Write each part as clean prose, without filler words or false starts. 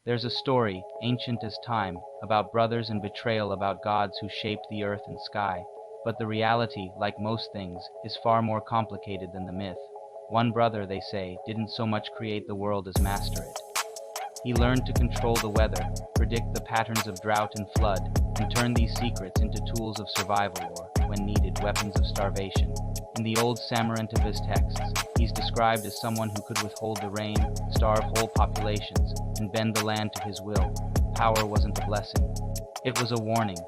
There's a story, ancient as time, about brothers and betrayal, about gods who shaped the earth and sky. But the reality, like most things, is far more complicated than the myth. One brother, they say, didn't so much create the world as master it. He learned to control the weather, predict the patterns of drought and flood, and turn these secrets into tools of survival or, when needed, weapons of starvation. In the old Sumerian texts, he's described as someone who could withhold the rain, starve whole populations, and bend the land to his will. Power wasn't a blessing. It was a warning.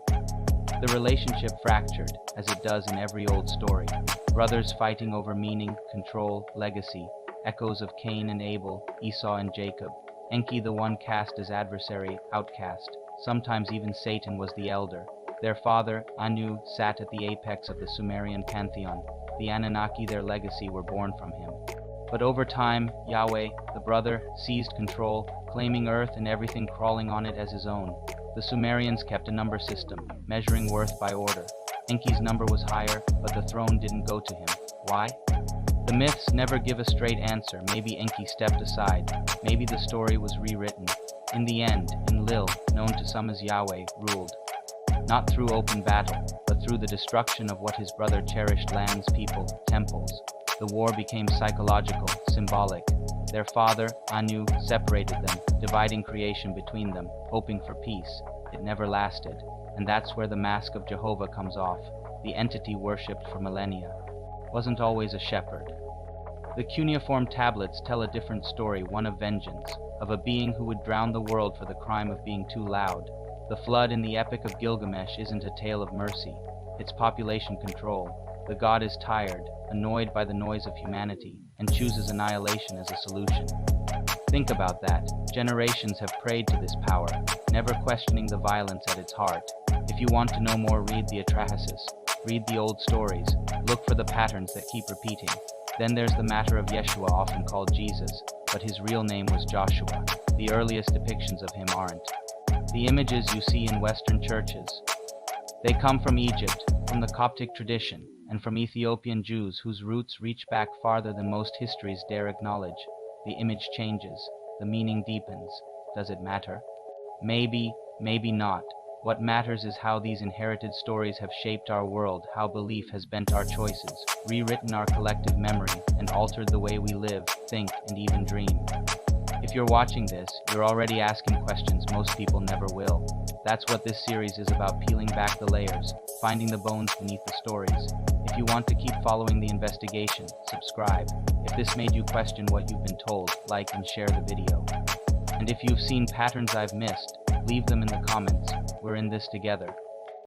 The relationship fractured, as it does in every old story. Brothers fighting over meaning, control, legacy, echoes of Cain and Abel, Esau and Jacob. Enki, the one cast as adversary, outcast. Sometimes even Satan was the elder. Their father, Anu, sat at the apex of the Sumerian pantheon. The Annunaki, their legacy, were born from him. But over time, Yahweh, the brother, seized control, claiming earth and everything crawling on it as his own. The Sumerians kept a number system, measuring worth by order. Enki's number was higher, but the throne didn't go to him. Why? The myths never give a straight answer. Maybe Enki stepped aside. Maybe the story was rewritten. In the end, Enlil, known to some as Yahweh, ruled. Not through open battle, but through the destruction of what his brother cherished: lands, people, temples. The war became psychological, symbolic. Their father, Anu, separated them, dividing creation between them, hoping for peace. It never lasted, and that's where the mask of Jehovah comes off. The entity worshipped for millennia wasn't always a shepherd. The cuneiform tablets tell a different story, one of vengeance, of a being who would drown the world for the crime of being too loud. The flood in the Epic of Gilgamesh isn't a tale of mercy, it's population control. The god is tired, annoyed by the noise of humanity, and chooses annihilation as a solution. Think about that. Generations have prayed to this power, never questioning the violence at its heart. If you want to know more, read the Atrahasis. Read the old stories. Look for the patterns that keep repeating. Then there's the matter of Yeshua, often called Jesus, but his real name was Joshua. The earliest depictions of him aren't. The images you see in Western churches, they come from Egypt, from the Coptic tradition, and from Ethiopian Jews whose roots reach back farther than most histories dare acknowledge. The image changes, the meaning deepens. Does it matter? Maybe, maybe not. What matters is how these inherited stories have shaped our world, how belief has bent our choices, rewritten our collective memory, and altered the way we live, think, and even dream. If you're watching this, you're already asking questions most people never will. That's what this series is about: peeling back the layers, finding the bones beneath the stories. If you want to keep following the investigation, subscribe. If this made you question what you've been told, like and share the video. And if you've seen patterns I've missed, leave them in the comments. We're in this together.